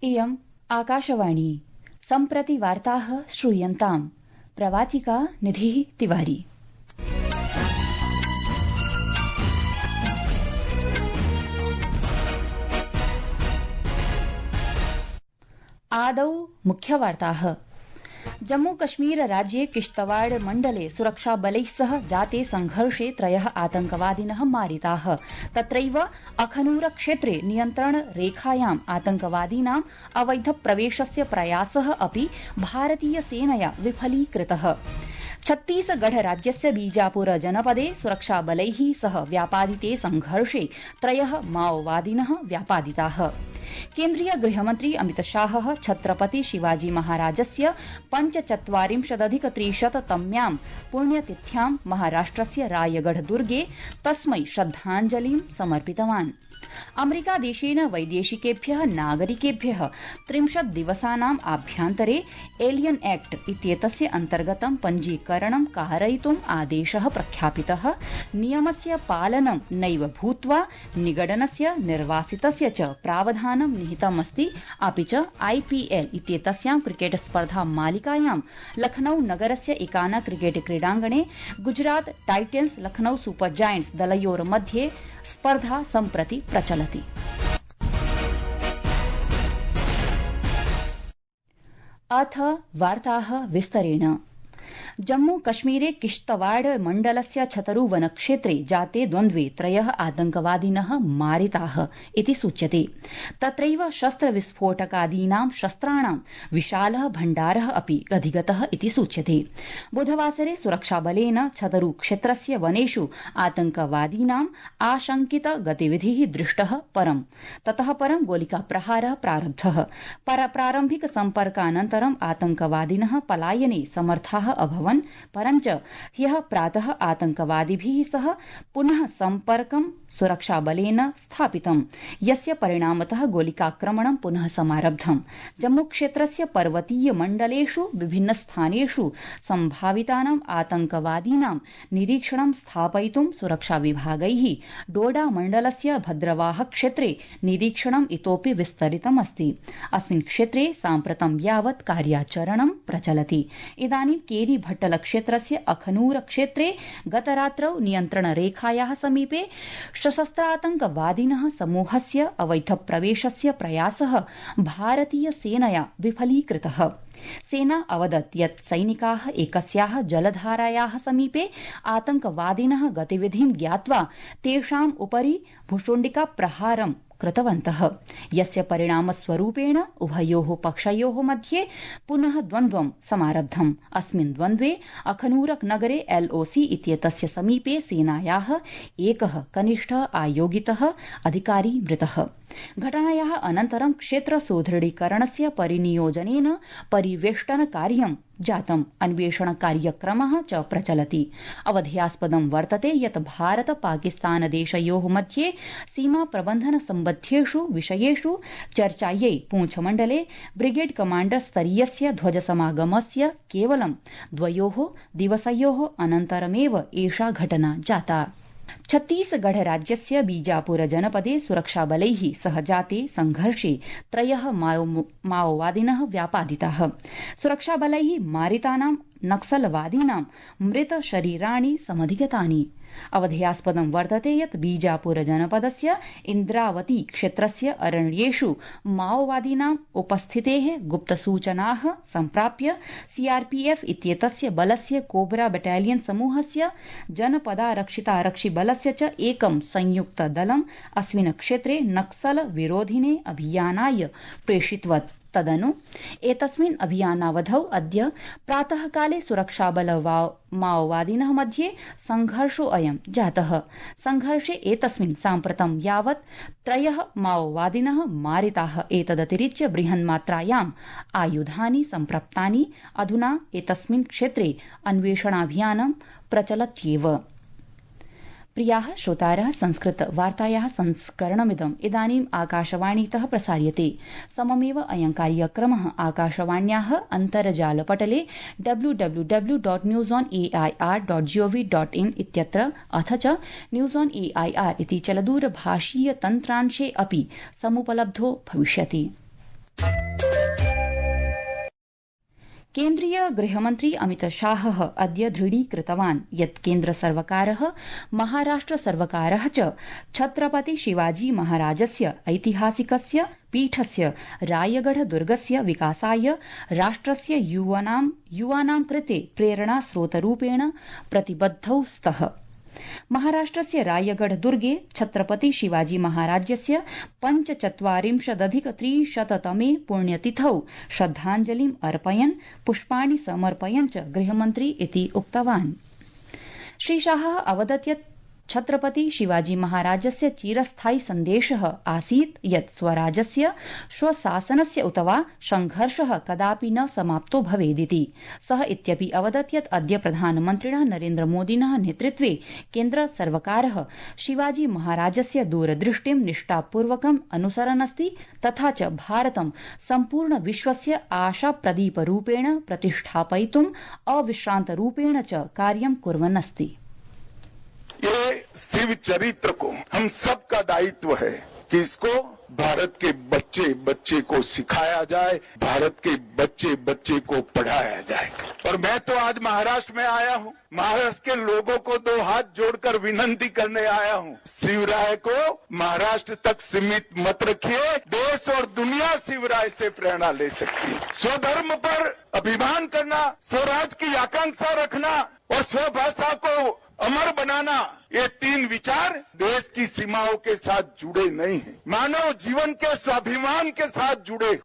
इयम् आकाशवाणी सम्प्रति वार्ताः श्रूयन्ताम्। प्रवाचिका निधिः तिवारी। आदौ मुख्यवार्ताः। जम्मू कश्मीर राज्ये किश्तवाड़ मण्डले सुरक्षाबलैः सह जाते संघर्षे 3 आतंकवादिनः मारिताः। तत्रैव अखनूर क्षेत्रे नियन्त्रण रेखायाम् आतंकवादीनाम् अवैध प्रवेशस्य प्रयासः अपि भारतीय सेनया विफलीकृतः। छत्तीसगढ़ राज्यस्य बीजापुर जनपदे सुरक्षाबलैः सह व्यापादिते संघर्षे 3 माओवादिनः व्यापादिताः। केन्द्रीय गृहमन्त्री अमितशाहः छत्रपति शिवाजी महाराजस्य 45अधिक300तम्यां पुण्यतिथ्यां महाराष्ट्रस्य रायगढ़ दुर्गे तस्मै श्रद्धाञ्जलिं समर्पितवान्। अमेरिकादेशेन वैदेशिकेभ्यः नागरिकेभ्यः 30 दिवसानाम् आभ्यन्तरे एलियन एक्ट इत्येतस्य अन्तर्गतं पञ्जीकरणं कारयितुम् आदेशः प्रख्यापितः। नियमस्य पालनं नैव भूत्वा निगडनस्य निर्वासितस्य च प्रावधानं निहितमस्ति। अपि च IPL इत्येतस्यां क्रिकेट स्पर्धा मालिकायां लखनऊ नगरस्य एकाना क्रिकेट क्रीडाङ्गणे Gujarat titans Lucknow super giants दलयोर्मध्ये स्पर्धा सम्प्रति प्रचलति। अथ वार्ताः विस्तरेण। जम्मू कश्मीरे किश्तवाड़ मण्डलस्य छतरू वनक्षेत्रे जाते द्वन्द्वे 3 आतंकवादिनः मारिताः इति सूच्यते। तत्रैव शस्त्रविस्फोटकादीनां शस्त्राणां विशालः भण्डारः अपि अधिगतः इति सूच्यते। बुधवासरे सुरक्षाबलेन छतरू क्षेत्रस्य वनेषु आतंकवादीनाम् आशंकित गतिविधिः दृष्टः ततः परं गोलिकाप्रहारः प्रारब्धः। प्रारम्भिक सम्पर्कानन्तरम् आतंकवादिनः पलायने समर्थाः अभवन्, परञ्च ह्यः प्रातः आतंकवादिभिः सह पुनः सम्पर्कं सुरक्षाबलेन स्थापितम्, यस्य परिणामतः गोलिकाक्रमणं पुनः समारब्धम्। जम्मूक्षेत्रस्य पर्वतीय मण्डलेषु विभिन्नस्थानेषु सम्भावितानाम् आतंकवादीनां निरीक्षणं स्थापयितुं सुरक्षाविभागैः डोडा मण्डलस्य भद्रवाह क्षेत्रे निरीक्षणम् इतोपि विस्तरितमस्ति। अस्मिन् क्षेत्रे साम्प्रतं यावत् कार्याचरणं प्रचलति। इदानीं केरी भट्टल क्षेत्रस्य अखनूर क्षेत्रे गतरात्रौ नियन्त्रणरेखायाः समीपे सशस्त्रातंकवादिनः समूहस्य अवैध प्रवेशस्य प्रयासः भारतीय सेनया विफलीकृतः। सेना अवदत् यत् सैनिकाः एकस्याः जलधारायाः समीपे आतंकवादिनः गतिविधिं ज्ञात्वा तेषाम् उपरि भुशुण्डिकाप्रहारं कृतवन्तः, यस्य परिणामस्वरूपेण उभयोः पक्षयोः मध्ये पुनः द्वन्द्वं समारब्धम्। अस्मिन् द्वन्द्वे अखनूरक नगरे LOC इत्येतस्य समीपे सेनायाः एकः कनिष्ठः आयोगितः अधिकारी मृतः। घटनायाः अनन्तरं क्षेत्र सुदृढीकरणस्य परिनियोजनेन परिवेष्टनकार्यं जातम्। अन्वेषण कार्यक्रमः च प्रचलति। अवधेयास्पदं वर्तते यत् भारत पाकिस्तान देशयोः मध्ये सीमा प्रबन्धन सम्बद्धेषु विषयेषु चर्चायै पूंछ मण्डले ब्रिगेड कमाण्डर स्तरीयस्य ध्वजसमागमस्य केवलं 2 दिवसयोः अनन्तरमेव एषा घटना जाता। छत्तीसगढ़ राज्यस्य बीजापुर जनपदे सुरक्षाबलैः सह जाते संघर्षे 3 माओवादिनः व्यापादिताः। सुरक्षाबलैः मारितानां नक्सलवादीनां मृतशरीराणि समधिगतानि। अवधेयास्पदं वर्तते यत् बीजापुर जनपदस्य इन्द्रावती क्षेत्रस्य अरण्येषु माओवादीनाम् उपस्थितेः गुप्तसूचनाः सम्प्राप्य CRPF इत्येतस्य बलस्य कोबरा बटालियन समूहस्य जनपदारक्षितारक्षिबलस्य च एकं संयुक्तदलम् अस्मिन् क्षेत्रे नक्सल विरोधिने अभियानाय प्रेषितवत्। तदनु एतस्मिन् अभियानावधौ अद्य प्रातःकाले सुरक्षाबल माओवादिनः मध्ये संघर्षोऽयं जातः। संघर्षे एतस्मिन् साम्प्रतं यावत् 3 माओवादिनः मारिताः। एतदतिरिच्य बृहन्मात्रायाम् आयुधानि सम्प्राप्तानि। अधुना एतस्मिन् क्षेत्रे अन्वेषणाभियानं प्रचलत्येव। प्रियाः श्रोतारः, संस्कृत वार्तायाः संस्करणमिदम् इदानीम् आकाशवाणीतः प्रसार्यते। सममेव अयं कार्यक्रमः आकाशवाण्याः अन्तर्जालपटले www.newsonair.gov.in इत्यत्र अथ च न्यूस् ऑन AIR इति चलदूरभाषीय तन्त्रांशे अपि समुपलब्धो भविष्यति। केन्द्रीय गृहमन्त्री अमित शाहः अद्य दृढीकृतवान् यत् केन्द्रसर्वकारः महाराष्ट्रसर्वकारः च छत्रपति शिवाजी महाराजस्य ऐतिहासिकस्य पीठस्य रायगढ़ दुर्गस्य विकासाय राष्ट्रस्य युवानां कृते प्रेरणास्रोतरूपेण प्रतिबद्धौ स्तः। महाराष्ट्रस्य रायगढ़ दुर्गे छत्रपति शिवाजी महाराजस्य 45+300तमे पुण्यतिथौ श्रद्धाञ्जलिम् अर्पयन् पुष्पाणि समर्पयन् च गृहमन्त्री इति उक्तवान्। श्रीशाहः अवदत् यत् छत्रपति शिवाजी महाराजस्य चिरस्थायी सन्देशः आसीत् यत् स्वराजस्य स्वशासनस्य उत वा संघर्षः कदापि न समाप्तो भवेदिति। सः इत्यपि अवदत् यत् अद्य प्रधानमन्त्रिणः नरेन्द्र मोदिनः नेतृत्वे केन्द्र सर्वकारः शिवाजी महाराजस्य दूरदृष्टिं निष्ठापूर्वकम् अनुसरन् अस्ति तथा च भारतं सम्पूर्ण विश्वस्य आशाप्रदीपरूपेण प्रतिष्ठापयितुम् अविश्रान्तरूपेण च कार्यं कुर्वन् अस्ति। ये शिव चरित्र को हम सबका दायित्व है कि इसको भारत के बच्चे बच्चे को सिखाया जाए, भारत के बच्चे बच्चे को पढ़ाया जाए। और मैं तो आज महाराष्ट्र में आया हूँ, महाराष्ट्र के लोगों को 2 हाथ जोड़कर विनंती करने आया हूँ, शिवराय को महाराष्ट्र तक सीमित मत रखिए। देश और दुनिया शिवराय से प्रेरणा ले सकती है। स्वधर्म पर अभिमान करना, स्वराज की आकांक्षा रखना और स्वभाषा को अमर बनाना, ये 3 विचार देश की सीमाओं के साथ जुड़े नहीं हैं, मानव जीवन के स्वाभिमान के साथ जुड़े।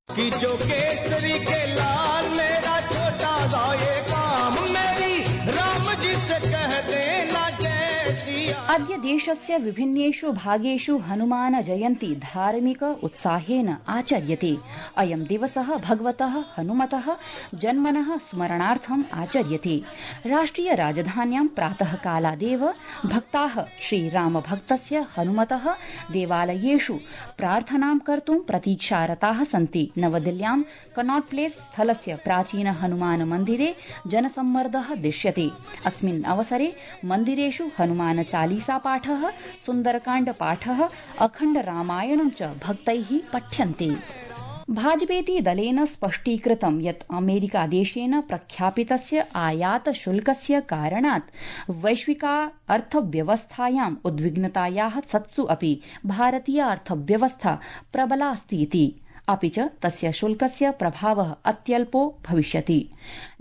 कि जो केसरी के लाल मेरा छोटा सा ये काम मेरी राम जी से कह देना जय सिया। अद्य देशस्य विभिन्नेषु भागेषु हनुमान जयन्ती धार्मिक उत्साहेन आचर्यते। अयं दिवसः भगवतः हनुमतः जन्मनः स्मरणार्थम् आचर्यते। राष्ट्रिय राजधान्यां प्रातः कालादेव भक्ताः श्रीरामभक्तस्य हनुमतः देवालयेषु प्रार्थनां कर्तुं प्रतीक्षारताः सन्ति। नवदिल्ल्यां कनॉट प्लेस स्थलस्य प्राचीन हनुमान मन्दिरे जनसम्मर्दः दृश्यते। अस्मिन् अवसरे मन्दिरेषु हनुमान चालीसा पाठः, सुन्दरकाण्ड पाठः, अखण्ड रामायणं च भक्तैः पठ्यन्ते। भाजपेति दलेन स्पष्टीकृतं यत् अमेरिकादेशेन प्रख्यापितस्य आयात शुल्कस्य कारणात् वैश्विका अर्थव्यवस्थायाम् उद्विग्नतायाः सत्सु अपि भारतीय अर्थव्यवस्था प्रबला अस्ति इति। अपि च तस्य शुल्कस्य प्रभावः अत्यल्पो भविष्यति।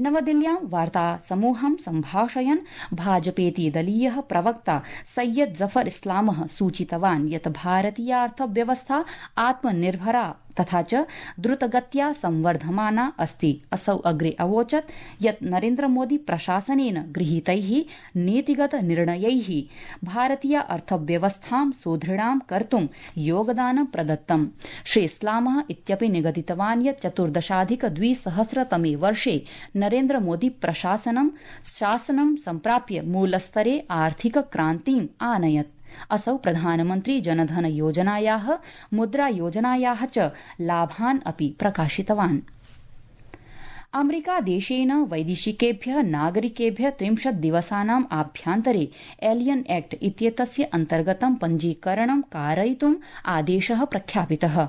नवदिल्ल्यां वार्तासमूहं सम्भाषयन् भाजपेति दलीयः प्रवक्ता सैयद जफर इस्लामः सूचितवान् यत् भारतीय अर्थव्यवस्था आत्मनिर्भरा तथा च द्रुतगत्या संवर्धमाना अस्ति। असौ अग्रे अवोचत् यत् नरेन्द्र मोदी प्रशासनेन गृहीतैः नीतिगत निर्णयैः भारतीय अर्थव्यवस्थां सुदृढां कर्तुं योगदानं प्रदत्तम्। श्री इस्लामः इत्यपि निगदितवान् यत् 14,200तमे वर्षे नरेन्द्र मोदी शासनं सम्प्राप्य मूलस्तरे आर्थिक क्रान्तिम् आनयत्। असौ प्रधानमन्त्री जनधन योजनायाः मुद्रा योजनायाः च लाभान् अपि प्रकाशितवान्। अमेरिकादेशेन वैदेशिकेभ्यः नागरिकेभ्यः 30 दिवसानाम् आभ्यन्तरे एलियन एक्ट इत्येतस्य अन्तर्गतं पञ्जीकरणं कारयितुम् आदेशः प्रख्यापितः।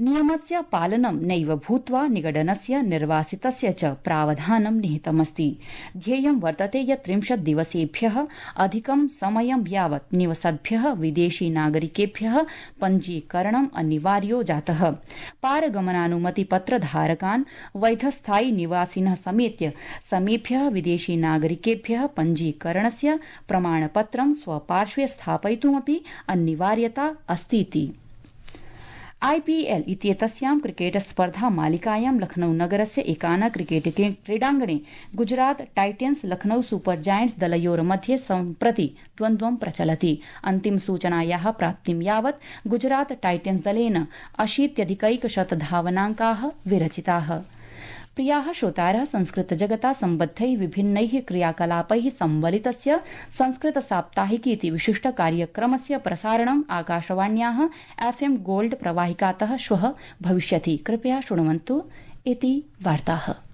नियमस्य पालनं नैव भूत्वा निगडनस्य निर्वासितस्य च प्रावधानं निहितमस्ति। ध्येयं वर्तते यत् 30 दिवसेभ्यः अधिकं समयं यावत् निवसद्भ्यः विदेशी नागरिकेभ्यः पञ्जीकरणम् अनिवार्यो जातः। पारगमनानुमतिपत्रधारकान् वैधस्थायि निवासिनः समेत्य समेभ्यः विदेशी नागरिकेभ्यः पञ्जीकरणस्य प्रमाणपत्रं स्वपार्श्वे स्थापयितुमपि अनिवार्यता अस्तीति। आईपीएल इत्येतस्यां क्रिकेट स्पर्धा मालिकायां लखनऊ नगरस्य एकाना क्रिकेट क्रीडाङ्गणे Gujarat titans Lucknow super giants दलयोर्मध्ये सम्प्रति द्वन्द्वं प्रचलति। अन्तिम सूचनायाः प्राप्तिं यावत् गुजरात टाइटेंस दलेन 80+100 धावनाङ्काः विरचिताः। प्रियाः श्रोतारः, संस्कृत जगता सम्बद्धैः विभिन्नैः क्रियाकलापैः संवलितस्य संस्कृत साप्ताहिकी इति विशिष्ट कार्यक्रमस्य प्रसारणम् आकाशवाण्याः FM गोल्ड प्रवाहिकातः श्वः भविष्यति। कृपया शृण्वन्तु इति वार्ताः।